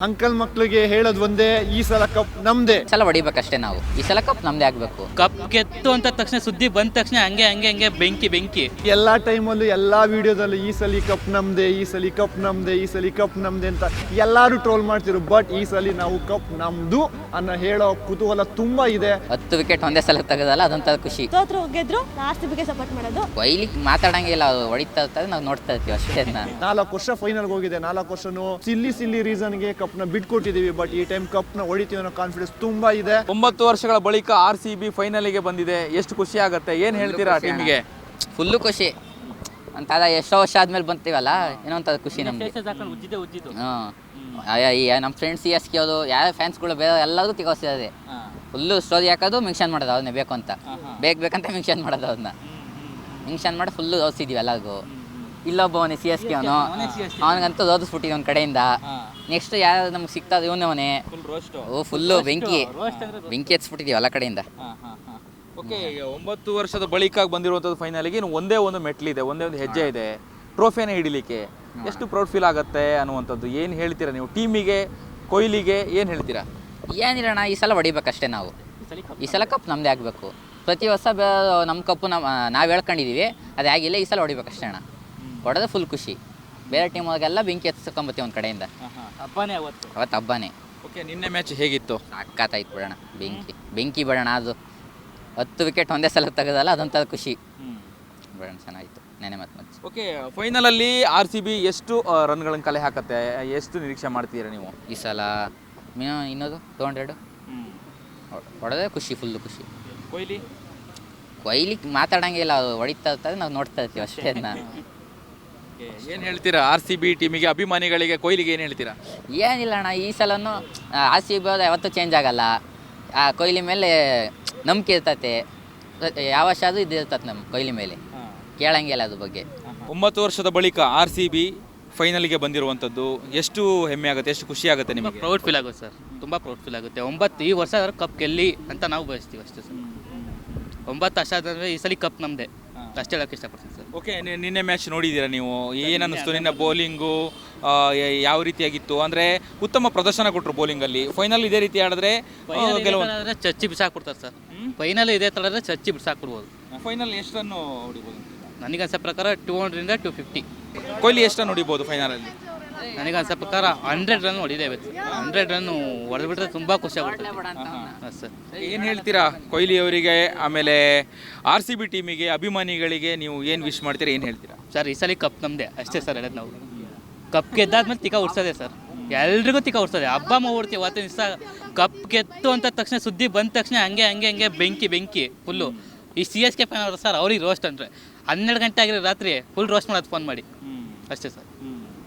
Uncle ಮಕ್ಳಿಗೆ ಹೇಳೋದು ಒಂದೇ, ಈ ಸಲ ಕಪ್ ನಮ್ದೇ. ಸಲ ಹೊಡಿಬೇಕಷ್ಟೇ ನಾವು. ಈ ಸಲ ಕಪ್ ನಮ್ದೇ ಆಗ್ಬೇಕು. ಕಪ್ ಗೆತ್ತು ಅಂತ ತಕ್ಷಣ ಸುದ್ದಿ ಬಂದ ತಕ್ಷಣ ಹಂಗೆ ಬೆಂಕಿ ಎಲ್ಲಾ ಟೈಮಲ್ಲೂ ಎಲ್ಲಾ ವಿಡಿಯೋದಲ್ಲೂ ಈ ಸಲ ಕಪ್ ನಮ್ದೇ, ಈ ಸಲ ಕಪ್ ನಮ್ದೇ, ಈ ಸಲ ಕಪ್ ನಮ್ದೇ ಅಂತ ಎಲ್ಲಾರು ಟ್ರೋಲ್ ಮಾಡ್ತಿರು. ಬಟ್ ಈ ಸಲ ನಾವು ಕಪ್ ನಮ್ದು ಅನ್ನೋ ಹೇಳೋ ಕುತೂಹಲ ತುಂಬಾ ಇದೆ. 10 ವಿಕೆಟ್ ಒಂದೇ ಸಲ ತೆಗೆದಲ್ಲ, ಅದಂತ ಖುಷಿ. ಸೋತ್ರು ಗೆದ್ರು ಆರ್‌ಸಿಬಿಗೆ ಸಪೋರ್ಟ್ ಮಾಡೋದು. ಕೊಹ್ಲಿ ಮಾತಾಡಂಗಿಲ್ಲ, ಹೊಡಿತಾ ಇರ್ತಾರೆ, ನಾವು ನೋಡ್ತಾ ಇರ್ತೀವಿ ಅಷ್ಟೇ. 4 ವರ್ಷ ಫೈನಲ್ಗೆ ಹೋಗಿದೆ. 4 ವರ್ಷನೂ ಸಿಲ್ಲಿ ರೀಸನ್ಗೆ ಕಪ್ನ ಬಿಟ್ಕೊಟ್ಟಿದೀವಿ. ಬಟ್ ಈ ಟೈಮ್ ಕಪ್ನ ಹೊಡಿತೀವಿ ಅನ್ನೋ ಕಾನ್ಫಿಡೆನ್ಸ್ ತುಂಬಾ ಇದೆ. 9 ವರ್ಷಗಳ ಬಳಿಕ RCB ಫೈನಲ್ಗೆ ಬಂದಿದೆ. ಎಷ್ಟು ಖುಷಿ ಆಗುತ್ತೆ, ಏನ್ ಹೇಳ್ತೀರಾ ಟೀಮಿಗೆ? ಫುಲ್ಲು ಖುಷಿ ಅಂತ. ಎಷ್ಟೋ ವರ್ಷ ಆದ್ಮೇಲೆ ಬಂತೀವಲ್ಲ, ಏನೋ ಅಂತ ಖುಷಿ ನಮ್ಗೆ. ನಮ್ಮ ಫ್ರೆಂಡ್ಸ್ CSK ಅದು ಯಾವ ಫ್ಯಾನ್ಸ್ಗಳು ಬೇರೆ ಎಲ್ಲರೂ ತಿಗೋಸಿದೆ. ಫುಲ್ಲು ಸ್ಟೋರಿ ಹಾಕೋದು, ಮೆನ್ಷನ್ ಮಾಡೋದು ಅದನ್ನೇ ಬೇಕು ಅಂತ, ಬೇಕಂತ ಮೆನ್ಷನ್ ಮಾಡೋದು. ಅದನ್ನ ಮೆನ್ಷನ್ ಮಾಡಿ ಫುಲ್ಲು ಓದಿಸಿದ್ವಿ ಎಲ್ಲರಿಗೂ. ಇಲ್ಲೊಬ್ಬವನೇ CSK ಅವನು, ಅವನಿಗಂತೂ ಓದಿಸ್ಬಿಟ್ಟಿದ್ವಿ ಒಂದು ಕಡೆಯಿಂದ. ನೆಕ್ಸ್ಟ್ ಯಾರು ನಮ್ಗೆ ಸಿಗ್ತದೆ ಇವನವನೇ ಫುಲ್ಲು ಬೆಂಕಿ ಹಚ್ಬಿಟ್ಟಿದೀವಿ ಎಲ್ಲ ಕಡೆಯಿಂದ. ಓಕೆ, 9 ವರ್ಷದ ಬಳಿಕ ಬಂದಿರುವಂಥದ್ದು ಫೈನಲ್ಗೆ. ಇನ್ನು ಒಂದೇ ಒಂದು ಮೆಟ್ಲಿದೆ, ಒಂದೇ ಒಂದು ಹೆಜ್ಜೆ ಇದೆ ಟ್ರೋಫಿಯನ್ನು ಹಿಡಿಲಿಕ್ಕೆ. ಎಷ್ಟು ಪ್ರೌಡ್ ಫೀಲ್ ಆಗುತ್ತೆ ಅನ್ನುವಂಥದ್ದು ಏನು ಹೇಳ್ತೀರಾ ನೀವು ಟೀಮಿಗೆ, ಕೊಹ್ಲಿಗೆ ಏನು ಹೇಳ್ತೀರಾ? ಏನಿರೋಣ, ಈ ಸಲ ಹೊಡಿಬೇಕಷ್ಟೇ ನಾವು. ಈ ಸಲ ಕಪ್ ನಮ್ಮದೇ ಆಗಬೇಕು. ಪ್ರತಿ ವರ್ಷ ನಮ್ಮ ಕಪ್ಪು ನಾವು ಹೇಳ್ಕೊಂಡಿದ್ದೀವಿ, ಅದು ಆಗಿಲ್ಲ. ಈ ಸಲ ಹೊಡಿಬೇಕಷ್ಟೇ ಅಣ್ಣ. ಹೊಡೆದ್ರೆ ಫುಲ್ ಖುಷಿ. ಬೇರೆ ಟೀಮ್ ಒಳಗೆಲ್ಲ ಬೆಂಕಿ ಹಚ್ಕೊಂಬತ್ತೀವಿ ಒಂದು ಕಡೆಯಿಂದ. ಅವತ್ತು ಹಬ್ಬನೇ. ಓಕೆ, ನಿನ್ನೆ ಮ್ಯಾಚ್ ಹೇಗಿತ್ತು? ಸಾಕಾಯ್ತು ಬಿಡೋಣ. ಬೆಂಕಿ ಬಿಡೋಣ. ಅದು 10 ವಿಕೆಟ್ ಒಂದೇ ಸಲ ತೆಗೆದಲ್ಲ, ಅದಂತ ಖುಷಿ ಬಿಡೋಣ. ಚೆನ್ನಾಗಿತ್ತು ನೆನೆ ಮತ್ತೆ. ಓಕೆ, ಫೈನಲಲ್ಲಿ RCB ಎಷ್ಟು ರನ್ಗಳನ್ನು ಕಲೆ ಹಾಕತ್ತೆ, ಎಷ್ಟು ನಿರೀಕ್ಷೆ ಮಾಡ್ತೀರಾ ನೀವು ಈ ಸಲ? ಇನ್ನೊಂದು 200 ಹೊಡೆದ್ರೆ ಖುಷಿ, ಫುಲ್ಲು ಖುಷಿ. ಕೊಹ್ಲಿ ಮಾತಾಡಂಗಿಲ್ಲ, ಹೊಡಿತಾ ಇರ್ತಾರೆ, ನಾವು ನೋಡ್ತಾ ಇರ್ತೀವಿ ಅಷ್ಟೇ. ಏನು ಹೇಳ್ತೀರಾ RCB ಟೀಮಿಗೆ, ಅಭಿಮಾನಿಗಳಿಗೆ, ಕೊಹ್ಲಿಗೆ ಏನು ಹೇಳ್ತೀರಾ? ಏನಿಲ್ಲ ಅಣ್ಣ, ಈ ಸಲನೂ RCB ಯಾವತ್ತೂ ಚೇಂಜ್ ಆಗಲ್ಲ. ಕೊಹ್ಲಿ ಮೇಲೆ ನಂಬಿಕೆ ಇರ್ತೈತೆ. ಯಾವ ವರ್ಷ ಅದು ಇದು ಇರ್ತದೆ ನಮ್ಮ ಕೊಹ್ಲಿ ಮೇಲೆ, ಕೇಳಂಗಿಲ್ಲ ಅದ್ರ ಬಗ್ಗೆ. 9 ವರ್ಷದ ಬಳಿಕ RCB ಫೈನಲ್ಗೆ ಬಂದಿರುವಂಥದ್ದು ಎಷ್ಟು ಹೆಮ್ಮೆ ಆಗುತ್ತೆ, ಎಷ್ಟು ಖುಷಿ ಆಗುತ್ತೆ ನಿಮಗೆ? ಪ್ರೌಡ್ ಫೀಲ್ ಆಗುತ್ತೆ ಸರ್, ತುಂಬ ಪ್ರೌಡ್ ಫೀಲ್ ಆಗುತ್ತೆ. 9 ಈ ವರ್ಷ ಕಪ್ ಗೆಲ್ಲಿ ಅಂತ ನಾವು ಬಯಸ್ತೀವಿ ಅಷ್ಟೇ ಸರ್. 9 ವರ್ಷ ಆದ್ರೆ ಈ ಸಲ ಕಪ್ ನಮ್ಮದೇ, ಅಷ್ಟೇ ಹೇಳೋಕ್ಕೆ ಇಷ್ಟಪಡ್ತೀನಿ ಸರ್. ಓಕೆ, ನಿನ್ನೆ ಮ್ಯಾಚ್ ನೋಡಿದ್ದೀರಾ ನೀವು? ಏನು ಅನ್ನಿಸ್ತು? ನಿನ್ನ ಬೌಲಿಂಗು ಯಾವ ರೀತಿಯಾಗಿತ್ತು? ಅಂದರೆ ಉತ್ತಮ ಪ್ರದರ್ಶನ ಕೊಟ್ಟರು ಬೌಲಿಂಗಲ್ಲಿ. ಫೈನಲ್ ಇದೇ ರೀತಿ ಆಡಿದ್ರೆ ಗೆಲುವು ಚಚ್ಚಿ ಬಿಸಾಕ್ಬಿಡ್ತಾರೆ ಸರ್. ಫೈನಲ್ ಇದೇ ಥರ ಆದರೆ ಚಚ್ಚಿ ಬಿಸಾಕ್ಬಿಡ್ಬೋದು. ಫೈನಲ್ ಎಷ್ಟು ರನ್ ಹೊಡಿಬೋದು? ನನಗನ್ಸೋ ಪ್ರಕಾರ 200ರಿಂದ 250. ಕೊಹ್ಲಿ ಎಷ್ಟು ರನ್ ಹೊಡಿಬೋದು ಫೈನಲಲ್ಲಿ? ನನಗನ್ಸೋ ಪ್ರಕಾರ 100 ರನ್ ಹೊಡಿದೇವೆ. 100 ರನ್ ಹೊಡೆದ್ಬಿಟ್ರೆ ತುಂಬ ಖುಷಿ ಆಗುತ್ತೆ. ಹಾಂ ಸರ್. ಏನು ಹೇಳ್ತೀರಾ ಕೊಹ್ಲಿ ಅವರಿಗೆ, ಆಮೇಲೆ RCB ಟೀಮಿಗೆ, ಅಭಿಮಾನಿಗಳಿಗೆ ನೀವು ಏನು ವಿಶ್ ಮಾಡ್ತೀರಾ, ಏನು ಹೇಳ್ತೀರಾ? ಸರ್, ಈ ಸಲ ಕಪ್ ನಮ್ಮದೇ ಅಷ್ಟೇ ಸರ್. ಹೇಳೋದು ನಾವು ಕಪ್ ಗೆದ್ದಾದ್ಮೇಲೆ ತಿಕ್ಕ ಉಡ್ಸೋದೆ ಸರ್. ಎಲ್ರಿಗೂ ತಿಕ್ಕ ಉಡ್ಸೋದೆ. ಹಬ್ಬ ಮಾಡ್ಬಿಡ್ತೀವಿ ಅವತ್ತಿನ ದಿವಸ. ಕಪ್ ಗೆತ್ತು ಅಂತ ತಕ್ಷಣ ಸುದ್ದಿ ಬಂದ ತಕ್ಷಣ ಹಂಗೆ ಬೆಂಕಿ ಫುಲ್ಲು. ಈ CSK ಫ್ಯಾನ್ ಅವರು ಸರ್, ಅವ್ರಿಗೆ ರೋಸ್ಟ್ ಅಂದರೆ 12 ಗಂಟೆ ಆಗಿರೋ ರಾತ್ರಿ ಫುಲ್ ರೋಸ್ಟ್ ಮಾಡೋದು ಫೋನ್ ಮಾಡಿ ಅಷ್ಟೇ ಸರ್.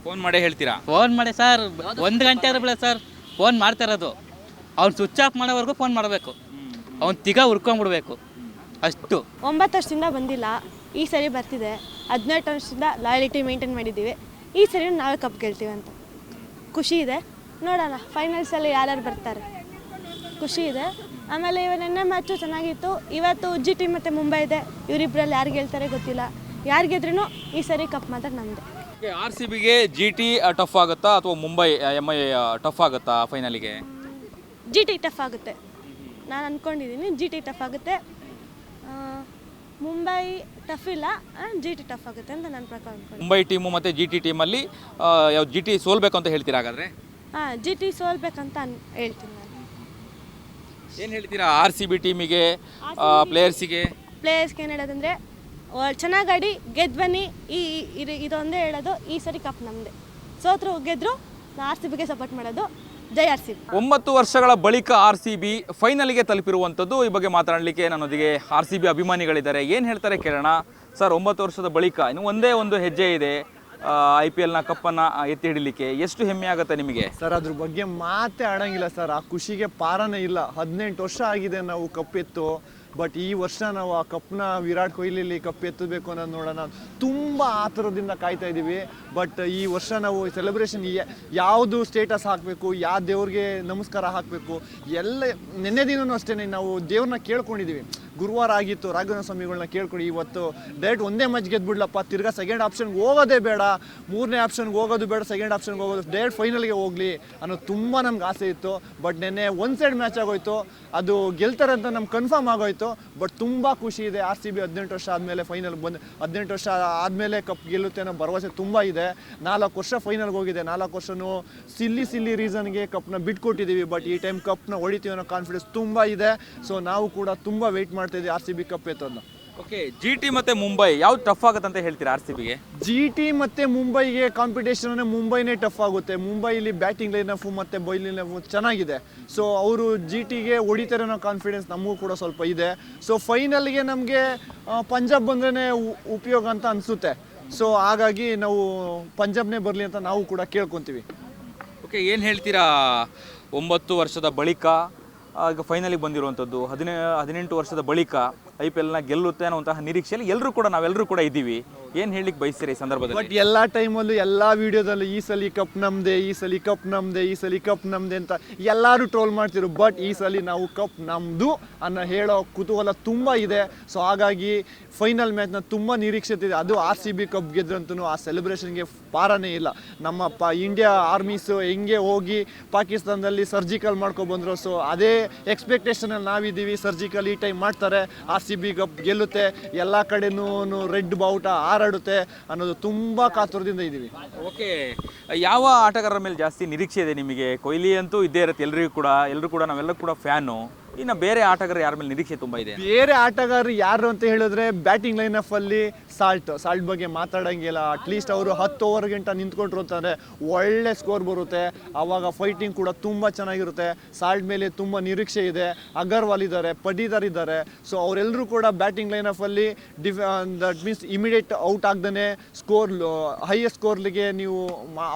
ಫೋನ್ ಮಾಡೇ ಹೇಳ್ತೀರಾ? ಫೋನ್ ಮಾಡಿ ಸರ್, 1 ಗಂಟೆ ಆದ್ರೆ ಬಿಡ ಸರ್ ಫೋನ್ ಮಾಡ್ತಾ ಇರೋದು. ಅವ್ನು ಸ್ವಿಚ್ ಆಫ್ ಮಾಡೋವರೆಗೂ ಫೋನ್ ಮಾಡಬೇಕು. ಅವ್ನು ತಿಗ ಹುರ್ಕೊಂಡ್ಬಿಡ್ಬೇಕು ಅಷ್ಟು. 9 ವರ್ಷದಿಂದ ಬಂದಿಲ್ಲ, ಈ ಸರಿ ಬರ್ತಿದೆ. 18 ವರ್ಷದಿಂದ ಲಾಯಲಿಟಿ ಮೇಂಟೈನ್ ಮಾಡಿದ್ದೀವಿ. ಈ ಸರಿ ನಾವೇ ಕಪ್ ಗೆಲ್ತೀವಿ ಅಂತ ಖುಷಿ ಇದೆ. ನೋಡೋಣ ಫೈನಲ್ಸಲ್ಲಿ ಯಾರ್ಯಾರು ಬರ್ತಾರೆ, ಖುಷಿ ಇದೆ. ಆಮೇಲೆ ನೆನ್ನೆ ಮ್ಯಾಚು ಚೆನ್ನಾಗಿತ್ತು. ಇವತ್ತು GT ಮತ್ತು ಮುಂಬೈ ಇದೆ. ಇವರಿಬ್ಬರಲ್ಲಿ ಯಾರು ಗೆಲ್ತಾರೆ ಗೊತ್ತಿಲ್ಲ. ಯಾರು ಗೆದ್ರೂ ಈ ಸರಿ ಕಪ್ ಮಾತ್ರ ನಮ್ಮದೇ. RCBಗೆ GT ಟಫ್ ಆಗುತ್ತಾ ಅಥವಾ ಮುಂಬೈ MI ಟಫ್ ಆಗುತ್ತಾ ಫೈನಲಿಗೆ? GT ಟಫ್ ಆಗುತ್ತೆ, ನಾನು ಅಂದ್ಕೊಂಡಿದ್ದೀನಿ. GT ಟಫ್ ಆಗುತ್ತೆ, ಮುಂಬೈ ಟಫ್ ಇಲ್ಲ. GT ಟಫ್ ಆಗುತ್ತೆ ಅಂತ ನನ್ನ ಪ್ರಕಾರ ಅಂದ್ಕೊಂಡು. ಮುಂಬೈ ಟೀಮು ಮತ್ತು GT ಟೀಮಲ್ಲಿ ಯಾವ GT ಸೋಲ್ಬೇಕು ಅಂತ ಹೇಳ್ತೀರಾ ಹಾಗಾದರೆ? GT ಸೋಲ್ಬೇಕಂತ ಹೇಳ್ತೀನಿ ನಾನು. ಏನು ಹೇಳ್ತೀರಾ RCB ಟೀಮಿಗೆ, ಪ್ಲೇಯರ್ಸ್ಗೆ ಏನು ಹೇಳೋದಂದರೆ, ಚೆನ್ನಾಗಿ ಆಡಿ ಗೆದ್ದು ಬನ್ನಿ. ಇದೊಂದೇ ಹೇಳೋದು, ಈ ಸರಿ ಕಪ್ ನಮ್ಮದೇ. ಸೋತ್ರು ಗೆದ್ರು RCBಗೆ ಸಪೋರ್ಟ್ ಮಾಡೋದು. ಜೈ RCB. 9 ವರ್ಷಗಳ ಬಳಿಕ RCB ಫೈನಲ್ಗೆ ತಲುಪಿರುವಂಥದ್ದು. ಈ ಬಗ್ಗೆ ಮಾತನಾಡಲಿಕ್ಕೆ ನನ್ನೊಂದಿಗೆ RCB ಅಭಿಮಾನಿಗಳಿದ್ದಾರೆ. ಏನು ಹೇಳ್ತಾರೆ ಕೇಳೋಣ. ಸರ್, 9 ವರ್ಷದ ಬಳಿಕ ಇನ್ನು ಒಂದೇ ಒಂದು ಹೆಜ್ಜೆ ಇದೆ IPLನ ಕಪ್ಪನ್ನು ಎತ್ತಿ ಹಿಡಿಲಿಕ್ಕೆ. ಎಷ್ಟು ಹೆಮ್ಮೆ ಆಗುತ್ತೆ ನಿಮಗೆ? ಸರ್, ಅದ್ರ ಬಗ್ಗೆ ಮಾತೇ ಆಡಂಗಿಲ್ಲ ಸರ್. ಆ ಖುಷಿಗೆ ಪಾರನೇ ಇಲ್ಲ. 18 ವರ್ಷ ಆಗಿದೆ ನಾವು ಕಪ್ ಎತ್ತು. ಬಟ್ ಈ ವರ್ಷ ನಾವು ಆ ಕಪ್ನ ವಿರಾಟ್ ಕೊಹ್ಲಿಲಿ ಕಪ್ ಎತ್ತಬೇಕು ಅನ್ನೋದು ನೋಡೋಣ ತುಂಬ ಆತುರದಿಂದ ಕಾಯ್ತಾ ಇದ್ದೀವಿ. ಬಟ್ ಈ ವರ್ಷ ನಾವು ಸೆಲೆಬ್ರೇಷನ್ ಯಾವುದು ಸ್ಟೇಟಸ್ ಹಾಕಬೇಕು, ಯಾವ ದೇವ್ರಿಗೆ ನಮಸ್ಕಾರ ಹಾಕಬೇಕು, ಎಲ್ಲ ನೆನ್ನೆ ದಿನವೂ ಅಷ್ಟೇ ನಾವು ದೇವ್ರನ್ನ ಕೇಳ್ಕೊಂಡಿದ್ದೀವಿ. ಗುರುವಾರ ಆಗಿತ್ತು, ರಾಘವೇಂದ್ರ ಸ್ವಾಮಿಗಳನ್ನ ಕೇಳ್ಕೊಡಿ ಇವತ್ತು ಡೈರೆಕ್ಟ್ ಒಂದೇ ಮ್ಯಾಚ್ ಗೆದ್ಬಿಡ್ಲಪ್ಪ, ತಿರ್ಗಾ ಸೆಕೆಂಡ್ ಆಪ್ಷನ್ಗೆ ಹೋಗೋದೇ ಬೇಡ, ಮೂರನೇ ಆಪ್ಷನ್ಗೆ ಹೋಗೋದು ಬೇಡ, ಸೆಕೆಂಡ್ ಆಪ್ಷನ್ಗೆ ಹೋಗೋದು, ಡೈರೆಕ್ಟ್ ಫೈನಲ್ಗೆ ಹೋಗಲಿ ಅನ್ನೋದು ತುಂಬ ನಮ್ಗೆ ಆಸೆ ಇತ್ತು. ಬಟ್ ನೆನ್ನೆ ಒನ್ ಸೈಡ್ ಮ್ಯಾಚ್ ಆಗೋಯ್ತು, ಅದು ಗೆಲ್ತಾರೆ ಅಂತ ನಮ್ಗೆ ಕನ್ಫರ್ಮ್ ಆಗೋಯ್ತು. ಬಟ್ ತುಂಬ ಖುಷಿ ಇದೆ, RCB 18 ವರ್ಷ ಆದಮೇಲೆ ಫೈನಲ್ ಬಂದು 18 ವರ್ಷ ಆದಮೇಲೆ ಕಪ್ ಗೆಲ್ಲುತ್ತೆ ಅನ್ನೋ ಭರವಸೆ ತುಂಬ ಇದೆ. 4 ವರ್ಷ ಫೈನಲ್ಗೆ ಹೋಗಿದೆ, 4 ವರ್ಷನೂ ಸಿಲ್ಲಿ ರೀಸನ್ಗೆ ಕಪ್ನ ಬಿಟ್ಕೊಟ್ಟಿದ್ದೀವಿ. ಬಟ್ ಈ ಟೈಮ್ ಕಪ್ನ ಹೊಡಿತೀವಿ ಅನ್ನೋ ಕಾನ್ಫಿಡೆನ್ಸ್ ತುಂಬ ಇದೆ. ಸೊ ನಾವು ಕೂಡ ತುಂಬ ವೆಯ್ಟ್ ಮಾಡ್ತಾಯಿದ್ದೀವಿ RCB ಕಪ್ ಎತ್ತೋದನ್ನ. ಓಕೆ, GT ಮತ್ತು ಮುಂಬೈ ಯಾವ್ದು ಟಫ್ ಆಗುತ್ತೆ ಅಂತ ಹೇಳ್ತೀರಾ RCBಗೆ? GT ಮತ್ತು ಮುಂಬೈಗೆ ಕಾಂಪಿಟೇಷನ್ ಮುಂಬೈನೇ ಟಫ್ ಆಗುತ್ತೆ. ಮುಂಬೈಲಿ ಬ್ಯಾಟಿಂಗ್ ಲೈನಫು ಮತ್ತು ಬೌಲಿಂಗ್ ಲೈನಫು ಚೆನ್ನಾಗಿದೆ. ಸೊ ಅವರು GTಗೆ ಹೊಡಿತಾರೆ ಅನ್ನೋ ಕಾನ್ಫಿಡೆನ್ಸ್ ನಮಗೂ ಕೂಡ ಸ್ವಲ್ಪ ಇದೆ. ಸೊ ಫೈನಲ್ಗೆ ನಮಗೆ ಪಂಜಾಬ್ ಬಂದ್ರೇ ಉಪಯೋಗ ಅಂತ ಅನಿಸುತ್ತೆ. ಸೊ ಹಾಗಾಗಿ ನಾವು ಪಂಜಾಬ್ನೇ ಬರಲಿ ಅಂತ ನಾವು ಕೂಡ ಕೇಳ್ಕೊತೀವಿ. ಓಕೆ, ಏನು ಹೇಳ್ತೀರಾ 9 ವರ್ಷದ ಬಳಿಕ ಈಗ ಫೈನಲಿಗೆ ಬಂದಿರುವಂಥದ್ದು, 18 ವರ್ಷದ ಬಳಿಕ IPLನ ಗೆಲ್ಲುತ್ತೆ ಅನ್ನುವಂತಹ ನಿರೀಕ್ಷೆಯಲ್ಲಿ ನಾವೆಲ್ಲರೂ ಕೂಡ ಇದ್ದೀವಿ. ಏನು ಹೇಳಲಿಕ್ಕೆ ಬಯಸ್ತೀರಿ ಈ ಸಂದರ್ಭದಲ್ಲಿ? ಬಟ್ ಎಲ್ಲ ಟೈಮಲ್ಲೂ ಎಲ್ಲ ವಿಡಿಯೋದಲ್ಲೂ ಈ ಸಲ ಕಪ್ ನಮ್ಮದೇ, ಈ ಸಲ ಕಪ್ ನಮ್ಮದೇ, ಈ ಸಲ ಕಪ್ ನಮ್ಮದೇ ಅಂತ ಎಲ್ಲರೂ ಟ್ರೋಲ್ ಮಾಡ್ತಿರು. ಬಟ್ ಈ ಸಲ ನಾವು ಕಪ್ ನಮ್ಮದು ಅನ್ನೋ ಹೇಳೋ ಕುತೂಹಲ ತುಂಬ ಇದೆ. ಸೊ ಹಾಗಾಗಿ ಫೈನಲ್ ಮ್ಯಾಚ್ನ ತುಂಬ ನಿರೀಕ್ಷೆ ಇದೆ. ಅದು RCB ಕಪ್ ಗೆದ್ರಂತೂ ಆ ಸೆಲೆಬ್ರೇಷನ್ಗೆ ಪಾರನೇ ಇಲ್ಲ. ನಮ್ಮ ಇಂಡಿಯಾ ಆರ್ಮೀಸು ಹೆಂಗೆ ಹೋಗಿ ಪಾಕಿಸ್ತಾನದಲ್ಲಿ ಸರ್ಜಿಕಲ್ ಮಾಡ್ಕೊಬಂದರು. ಸೊ ಅದೇ ಎಕ್ಸ್ಪೆಕ್ಟೇಷನಲ್ಲಿ ನಾವಿದ್ದೀವಿ. ಸರ್ಜಿಕಲ್ ಈ ಟೈಮ್ ಮಾಡ್ತಾರೆ, RCB ಕಪ್ ಗೆಲ್ಲುತ್ತೆ, ಎಲ್ಲ ಕಡೆನೂ ರೆಡ್ ಬಾವುಟ ಹಾರಾಡುತ್ತೆ ಅನ್ನೋದು ತುಂಬ ಕಾತುರದಿಂದ ಇದ್ದೀವಿ. ಓಕೆ, ಯಾವ ಆಟಗಾರರ ಮೇಲೆ ಜಾಸ್ತಿ ನಿರೀಕ್ಷೆ ಇದೆ ನಿಮಗೆ? ಕೊಹ್ಲಿ ಅಂತೂ ಇದ್ದೇ ಇರುತ್ತೆ, ಎಲ್ಲರೂ ಕೂಡ ನಾವೆಲ್ಲರೂ ಕೂಡ ಫ್ಯಾನು. ಇನ್ನು ಬೇರೆ ಆಟಗಾರರು ಯಾರ ಮೇಲೆ ನಿರೀಕ್ಷೆ ತುಂಬ ಇದೆ? ಬೇರೆ ಆಟಗಾರರು ಯಾರು ಅಂತ ಹೇಳಿದ್ರೆ ಬ್ಯಾಟಿಂಗ್ ಲೈನಫಲ್ಲಿ ಸಾಲ್ಟ್ ಬಗ್ಗೆ ಮಾತಾಡೋಂಗಿಲ್ಲ. ಅಟ್ಲೀಸ್ಟ್ ಅವರು 10 ಓವರ್ ಗಂಟ ನಿಂತ್ಕೊಂಡ್ರು ಅಂತಂದರೆ ಒಳ್ಳೆ ಸ್ಕೋರ್ ಬರುತ್ತೆ. ಆವಾಗ ಫೈಟಿಂಗ್ ಕೂಡ ತುಂಬ ಚೆನ್ನಾಗಿರುತ್ತೆ. ಸಾಲ್ಟ್ ಮೇಲೆ ತುಂಬ ನಿರೀಕ್ಷೆ ಇದೆ. ಅಗರ್ವಾಲ್ ಇದ್ದಾರೆ, ಪಡೀದಾರ್ ಇದ್ದಾರೆ. ಸೊ ಅವರೆಲ್ಲರೂ ಕೂಡ ಬ್ಯಾಟಿಂಗ್ ಲೈನಫಲ್ಲಿ ದಟ್ ಮೀನ್ಸ್ ಇಮಿಡಿಯೇಟ್ ಔಟ್ ಆಗ್ದೇ ಹೈಯೆಸ್ಟ್ ಸ್ಕೋರ್ಗೆ ನೀವು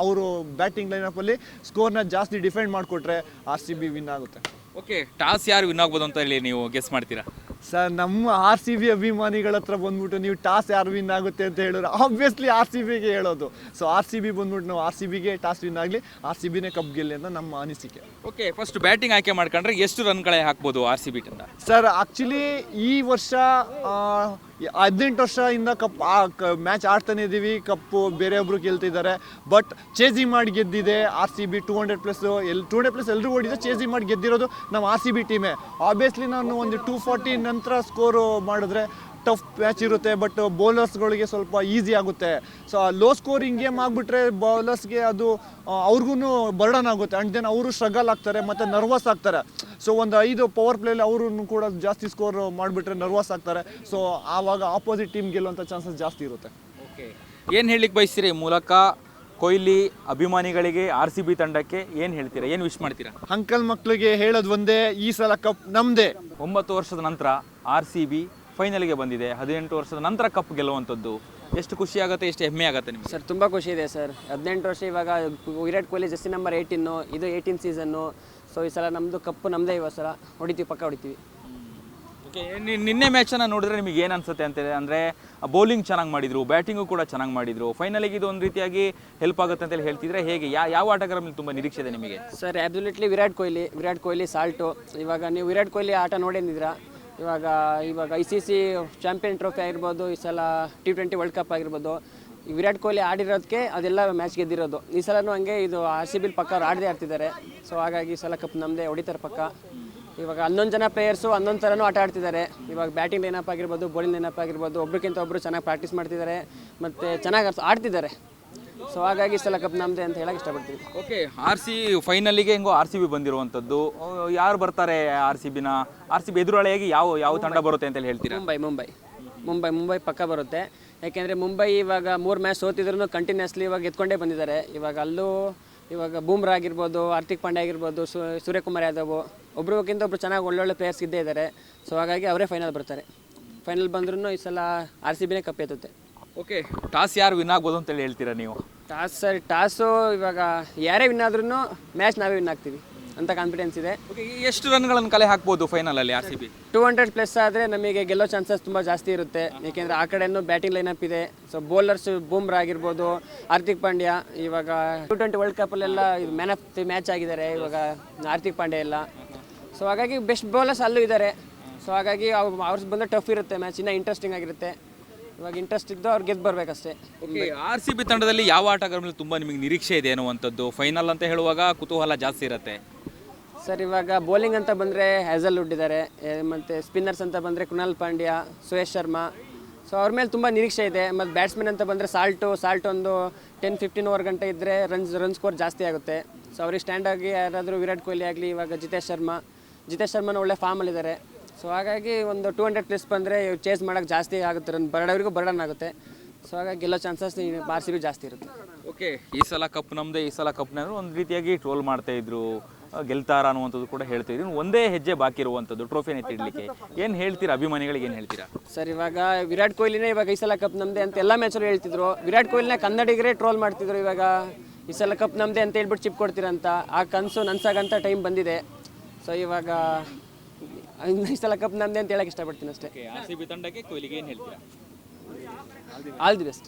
ಅವರು ಬ್ಯಾಟಿಂಗ್ ಲೈನಫಲ್ಲಿ ಸ್ಕೋರ್ನ ಜಾಸ್ತಿ ಡಿಫೆಂಡ್ ಮಾಡಿಕೊಟ್ರೆ RCB ವಿನ್ ಆಗುತ್ತೆ. ಓಕೆ, ಟಾಸ್ ಯಾರು ವಿನ್ ಆಗ್ಬೋದು ಅಂತ ಹೇಳಿ ನೀವು ಗೆಸ್ ಮಾಡ್ತೀರಾ? ಸರ್, ನಮ್ಮ RCB ಅಭಿಮಾನಿಗಳ ಹತ್ರ ಬಂದ್ಬಿಟ್ಟು ನೀವು ಟಾಸ್ ಯಾರು ವಿನ್ ಆಗುತ್ತೆ ಅಂತ ಹೇಳಿದ್ರೆ ಆಬ್ವಿಯಸ್ಲಿ RCBಗೆ ಹೇಳೋದು. ಸೊ RCB ಬಂದ್ಬಿಟ್ಟು ನಾವು RCBಗೆ ಟಾಸ್ ವಿನ್ ಆಗಲಿ, RCBನೇ ಕಪ್ ಗೆಲ್ಲಿ ಅಂತ ನಮ್ಮ ಅನಿಸಿಕೆ. ಓಕೆ, ಫಸ್ಟ್ ಬ್ಯಾಟಿಂಗ್ ಆಯ್ಕೆ ಮಾಡ್ಕೊಂಡ್ರೆ ಎಷ್ಟು ರನ್ಗಳೇ ಹಾಕ್ಬೋದು RCB ಅಂತ? ಸರ್, ಆ್ಯಕ್ಚುಲಿ ಈ ವರ್ಷ 18 ವರ್ಷದಿಂದ ಮ್ಯಾಚ್ ಆಡ್ತಾನೆ ಇದ್ದೀವಿ. ಕಪ್ಪು ಬೇರೆಯೊಬ್ರು ಗೆಲ್ತಿದ್ದಾರೆ. ಬಟ್ ಚೇಸಿಂಗ್ ಮಾಡಿ ಗೆದ್ದಿದೆ RCB 200+ 200+ ಎಲ್ಲರೂ ಓಡಿದೆ. ಚೇಸಿಂಗ್ ಮಾಡಿ ಗೆದ್ದಿರೋದು ನಮ್ಮ RCB ಟೀಮೇ. ಆಬ್ವಿಯಸ್ಲಿ ನಾನು ಒಂದು 240 ನಂತರ ಸ್ಕೋರು ಮಾಡಿದ್ರೆ ಟಫ್ ಮ್ಯಾಚ್ ಇರುತ್ತೆ. ಬಟ್ ಬೌಲರ್ಸ್ಗಳಿಗೆ ಸ್ವಲ್ಪ ಈಸಿ ಆಗುತ್ತೆ. ಸೊ ಲೋ ಸ್ಕೋರಿಂಗ್ ಗೇಮ್ ಆಗಿಬಿಟ್ರೆ ಬೌಲರ್ಸ್ಗೆ ಅದು ಅವ್ರಿಗೂ ಬರ್ಡನ್ ಆಗುತ್ತೆ. ಆ್ಯಂಡ್ ದೆನ್ ಅವರು ಸ್ಟ್ರಗಲ್ ಆಗ್ತಾರೆ ಮತ್ತು ನರ್ವಸ್ ಆಗ್ತಾರೆ. ಸೊ ಒಂದು 5 ಪವರ್ ಪ್ಲೇಲಿ ಅವರು ಕೂಡ ಜಾಸ್ತಿ ಸ್ಕೋರ್ ಮಾಡಿಬಿಟ್ರೆ ನರ್ವಸ್ ಆಗ್ತಾರೆ. ಸೊ ಆವಾಗ ಆಪೋಸಿಟ್ ಟೀಮ್ ಗೆಲ್ಲುವಂಥ ಚಾನ್ಸಸ್ ಜಾಸ್ತಿ ಇರುತ್ತೆ. ಓಕೆ, ಏನು ಹೇಳಲಿಕ್ಕೆ ಬಯಸ್ತೀರಿ ಮೂಲಕ ಕೊಹ್ಲಿ ಅಭಿಮಾನಿಗಳಿಗೆ, RCB ತಂಡಕ್ಕೆ ಏನು ಹೇಳ್ತೀರಾ, ಏನು ವಿಶ್ ಮಾಡ್ತೀರಾ? ಅಂಕಲ್ ಮಕ್ಕಳಿಗೆ ಹೇಳೋದು ಒಂದೇ, ಈ ಸಲ ಕಪ್ ನಮ್ಮದೇ. 9 ವರ್ಷದ ನಂತರ RCB ಫೈನಲ್ಗೆ ಬಂದಿದೆ. 18 ವರ್ಷದ ನಂತರ ಕಪ್ ಗೆಲ್ಲುವಂಥದ್ದು ಎಷ್ಟು ಖುಷಿ ಆಗುತ್ತೆ, ಎಷ್ಟು ಹೆಮ್ಮೆ ಆಗುತ್ತೆ ನಿಮಗೆ? ಸರ್, ತುಂಬ ಖುಷಿ ಇದೆ ಸರ್. 18 ವರ್ಷ ಇವಾಗ ವಿರಾಟ್ ಕೊಹ್ಲಿ ಜರ್ಸಿ ನಂಬರ್ 18, ಇದು 18 ಸೀಸನ್ನು. ಸೊ ಈ ಸಲ ನಮ್ಮದು ಕಪ್ಪು ನಮ್ಮದೇ. ಈ ಸಲ ಹೊಡಿತೀವಿ, ಪಕ್ಕ ಹೊಡಿತೀವಿ. ಓಕೆ, ನಿನ್ನೆ ಮ್ಯಾಚನ್ನು ನೋಡಿದ್ರೆ ನಿಮಗೆ ಏನು ಅನ್ಸುತ್ತೆ ಅಂತೇಳಿ ಅಂದರೆ ಬೌಲಿಂಗ್ ಚೆನ್ನಾಗಿ ಮಾಡಿದರು, ಬ್ಯಾಟಿಂಗು ಕೂಡ ಚೆನ್ನಾಗಿ ಮಾಡಿದರು. ಫೈನಲಿಗೆ ಇದು ಒಂದು ರೀತಿಯಾಗಿ ಹೆಲ್ಪ್ ಆಗುತ್ತೆ ಅಂತೇಳಿ ಹೇಳ್ತಿದ್ರೆ ಹೇಗೆ, ಯಾವ ಆಟಗಾರ ಮೇಲೆ ತುಂಬ ನಿರೀಕ್ಷೆ ಇದೆ ನಿಮಗೆ? Sir, absolutely Virat Kohli salt. ಇವಾಗ ನೀವು ವಿರಾಟ್ ಕೊಹ್ಲಿ ಆಟ ನೋಡಿದ್ದೀರಾ. ಇವಾಗ ICC ಚಾಂಪಿಯನ್ ಟ್ರೋಫಿ ಆಗಿರ್ಬೋದು, ಈ ಸಲ T20 ವರ್ಲ್ಡ್ ಕಪ್ ಆಗಿರ್ಬೋದು, ಈ ವಿರಾಟ್ ಕೊಹ್ಲಿ ಆಡಿರೋದಕ್ಕೆ ಅದೆಲ್ಲ ಮ್ಯಾಚ್ ಗೆದ್ದಿರೋದು. ಈ ಸಲನೂ ಹಂಗೆ ಇದು RCB ಪಕ್ಕ ಅವ್ರು ಆಡದೇ ಆಡ್ತಿದ್ದಾರೆ. ಸೊ ಹಾಗಾಗಿ ಈ ಸಲ ಕಪ್ ನಮ್ಮದೇ, ಹೊಡಿತಾರೆ ಪಕ್ಕ. ಇವಾಗ 11 ಜನ ಪ್ಲೇಯರ್ಸು 11 ಥರನೂ ಆಟ ಆಡ್ತಿದ್ದಾರೆ. ಇವಾಗ ಬ್ಯಾಟಿಂಗ್ ಲೈನಪ್ ಆಗಿರ್ಬೋದು, ಬೌಲಿಂಗ್ ಲೈನಪ್ ಆಗಿರ್ಬೋದು, ಒಬ್ರಿಗಿಂತ ಒಬ್ಬರು ಚೆನ್ನಾಗಿ ಪ್ರಾಕ್ಟೀಸ್ ಮಾಡ್ತಿದ್ದಾರೆ ಮತ್ತು ಚೆನ್ನಾಗಿ ಆಡ್ತಿದ್ದಾರೆ. ಸೊ ಹಾಗಾಗಿ ಈ ಸಲ ಕಪ್ ನಮ್ಮದೇ ಅಂತ ಹೇಳಕ್ಕೆ ಇಷ್ಟಪಡ್ತೀವಿ. ಓಕೆ, ಫೈನಲಿಗೆ ಹೆಂಗೋ RCB ಬಂದಿರುವಂಥದ್ದು, ಯಾರು ಬರ್ತಾರೆ RCB ಎದುರಾಳಿಯಾಗಿ ಯಾವ ತಂಡ ಬರುತ್ತೆ ಅಂತೇಳಿ ಹೇಳ್ತೀರಾ? ಮುಂಬೈ ಪಕ್ಕ ಬರುತ್ತೆ. ಯಾಕೆಂದರೆ ಮುಂಬೈ ಇವಾಗ 3 ಮ್ಯಾಚ್ ಸೋತಿದ್ರು ಕಂಟಿನ್ಯೂಸ್ಲಿ ಇವಾಗ ಎತ್ಕೊಂಡೇ ಬಂದಿದ್ದಾರೆ. ಇವಾಗ ಬೂಮ್ರಾ ಆಗಿರ್ಬೋದು, ಹಾರ್ದಿಕ್ ಪಾಂಡ್ಯ ಆಗಿರ್ಬೋದು, ಸೂರ್ಯಕುಮಾರ್ ಯಾದವ್, ಒಬ್ರಿಗಿಂತ ಒಬ್ರು ಚೆನ್ನಾಗಿ ಒಳ್ಳೊಳ್ಳೆ ಪ್ಲೇಯರ್ಸ್ ಇದ್ದೇ ಇದ್ದಾರೆ. ಸೊ ಹಾಗಾಗಿ ಅವರೇ ಫೈನಲ್ ಬರ್ತಾರೆ. ಫೈನಲ್ ಬಂದ್ರೂ ಈ ಸಲ RCBನೇ ಕಪ್ ಎತ್ತುತ್ತೆ. ಓಕೆ, ಟಾಸ್ ಯಾರು ವಿನ್ ಆಗ್ಬೋದು ಅಂತೇಳಿ ಹೇಳ್ತೀರಾ ನೀವು? ಟಾಸು ಇವಾಗ ಯಾರೇ ವಿನ್ ಆದ್ರೂ ಮ್ಯಾಚ್ ನಾವೇ ವಿನ್ ಆಗ್ತೀವಿ ಅಂತ ಕಾನ್ಫಿಡೆನ್ಸ್ ಇದೆ. ಓಕೆ, ಎಷ್ಟು ರನ್ಗಳನ್ನು ಕಲೆ ಹಾಕ್ಬೋದು ಫೈನಲಲ್ಲಿ RCB? 200+ ಆದರೆ ನಮಗೆ ಗೆಲ್ಲೋ ಚಾನ್ಸಸ್ ತುಂಬ ಜಾಸ್ತಿ ಇರುತ್ತೆ. ಏಕೆಂದರೆ ಆ ಕಡೆಯೂ ಬ್ಯಾಟಿಂಗ್ ಲೈನಪ್ ಇದೆ. ಸೊ ಬೌಲರ್ಸ್ ಬೂಮ್ರಾ ಆಗಿರ್ಬೋದು, ಹಾರ್ದಿಕ್ ಪಾಂಡ್ಯ, ಇವಾಗ T20 ವರ್ಲ್ಡ್ ಕಪ್ಪಲ್ಲೆಲ್ಲ ಮ್ಯಾನ್ ಆಫ್ ದಿ ಮ್ಯಾಚ್ ಆಗಿದ್ದಾರೆ ಇವಾಗ ಹಾರ್ದಿಕ್ ಪಾಂಡ್ಯ ಎಲ್ಲ. ಸೊ ಹಾಗಾಗಿ ಬೆಸ್ಟ್ ಬೌಲರ್ಸ್ ಅಲ್ಲೂ ಇದ್ದಾರೆ. ಸೊ ಹಾಗಾಗಿ ಅವ್ರು ಬಂದರೆ ಟಫ್ ಇರುತ್ತೆ ಮ್ಯಾಚ್, ಇನ್ನೂ ಇಂಟ್ರೆಸ್ಟಿಂಗ್ ಆಗಿರುತ್ತೆ. ಇವಾಗ ಇಂಟ್ರೆಸ್ಟ್ ಇದ್ದು ಅವ್ರು ಗೆದ್ದು ಬರಬೇಕಷ್ಟೇ. ಓಕೆ, ಆರ್ ಸಿ ಬಿ ತಂಡದಲ್ಲಿ ಯಾವ ಆಟಗಾರ ಮೇಲೆ ತುಂಬ ನಿಮಗೆ ನಿರೀಕ್ಷೆ ಇದೆ ಅನ್ನುವಂಥದ್ದು? ಫೈನಲ್ ಅಂತ ಹೇಳುವಾಗ ಕುತೂಹಲ ಜಾಸ್ತಿ ಇರುತ್ತೆ. ಸರ್ ಇವಾಗ ಬೌಲಿಂಗ್ ಅಂತ ಬಂದರೆ ಹ್ಯಾಸಲ್ವುಡ್ ಇದ್ದಾರೆ, ಮತ್ತು ಸ್ಪಿನ್ನರ್ಸ್ ಅಂತ ಬಂದರೆ ಕೃಣಾಲ್ ಪಾಂಡ್ಯ, ಸುಯೇಶ್ ಶರ್ಮಾ. ಸೊ ಅವ್ರ ಮೇಲೆ ತುಂಬ ನಿರೀಕ್ಷೆ ಇದೆ. ಮತ್ತು ಬ್ಯಾಟ್ಸ್ಮನ್ ಅಂತ ಬಂದರೆ ಸಾಲ್ಟ್ ಒಂದು 10-15 ಓವರ್ ಗಂಟೆ ಇದ್ದರೆ ರನ್ ಸ್ಕೋರ್ ಜಾಸ್ತಿ ಆಗುತ್ತೆ. ಸೊ ಅವ್ರಿಗೆ ಸ್ಟ್ಯಾಂಡ್ ಆಗಿ ಯಾರಾದರೂ ವಿರಾಟ್ ಕೊಹ್ಲಿ ಆಗಲಿ, ಇವಾಗ ಜಿತೇಶ್ ಶರ್ಮನ ಒಳ್ಳೆ ಫಾರ್ಮಲ್ಲಿದ್ದಾರೆ. ಸೊ ಹಾಗಾಗಿ ಒಂದು 200+ ಬಂದರೆ ಚೇಸ್ ಮಾಡೋಕ್ಕೆ ಜಾಸ್ತಿ ಆಗುತ್ತೆ, ರನ್ ಬರಡವರಿಗೂ ಬರ್ಡನ್ ಆಗುತ್ತೆ. ಸೊ ಹಾಗಾಗಿ ಗೆಲ್ಲೋ ಚಾನ್ಸಸ್ ಆರ್ ಸಿ ಬಿ ಜಾಸ್ತಿ ಇರುತ್ತೆ. ಓಕೆ, ಈ ಸಲ ಕಪ್ ನಮ್ಮದೇ, ಈ ಸಲ ಕಪ್ನ ಒಂದು ರೀತಿಯಾಗಿ ಟ್ರೋಲ್ ಮಾಡ್ತಾ ಇದ್ರು, ಗೆಲ್ತಾರ ಅನ್ನುವಂಥದ್ದು ಕೂಡ ಹೇಳ್ತಾ ಇದ್ರು. ಒಂದೇ ಹೆಜ್ಜೆ ಬಾಕಿ ಇರುವಂಥದ್ದು ಟ್ರೋಫಿನ ಎತ್ತಿಡ್ಲಿಕ್ಕೆ. ಏನು ಹೇಳ್ತೀರಾ ಅಭಿಮಾನಿಗಳಿಗೆ, ಏನು ಹೇಳ್ತೀರಾ? ಸರ್ ಇವಾಗ ವಿರಾಟ್ ಕೊಹ್ಲಿನೇ ಇವಾಗ ಈ ಸಲ ಕಪ್ ನಮ್ಮದೇ ಅಂತ ಎಲ್ಲ ಮ್ಯಾಚಲ್ಲೂ ಹೇಳ್ತಿದ್ರು. ವಿರಾಟ್ ಕೊಹ್ಲಿನ ಕನ್ನಡಿಗರೇ ಟ್ರೋಲ್ ಮಾಡ್ತಿದ್ರು. ಇವಾಗ ಈ ಸಲ ಕಪ್ ನಮ್ಮದೇ ಅಂತ ಹೇಳ್ಬಿಟ್ಟು ಚಿಪ್ ಕೊಡ್ತೀರಂತ, ಆ ಕನಸು ನನ್ಸಾಗಂತ ಟೈಮ್ ಬಂದಿದೆ. ಸೊ ಇವಾಗ ಈ ಸಲ ಕಪ್ ನಮ್ಮದೇ ಅಂತ ಹೇಳಕ್ಕೆ ಇಷ್ಟಪಡ್ತೀನಿ ಅಷ್ಟೇ. ಆರ್ ಸಿ ಬಿ ತಂಡಕ್ಕೆ ಕೊಹ್ಲಿಗೆ ಏನು ಹೇಳ್ತೀರಾ? All the best.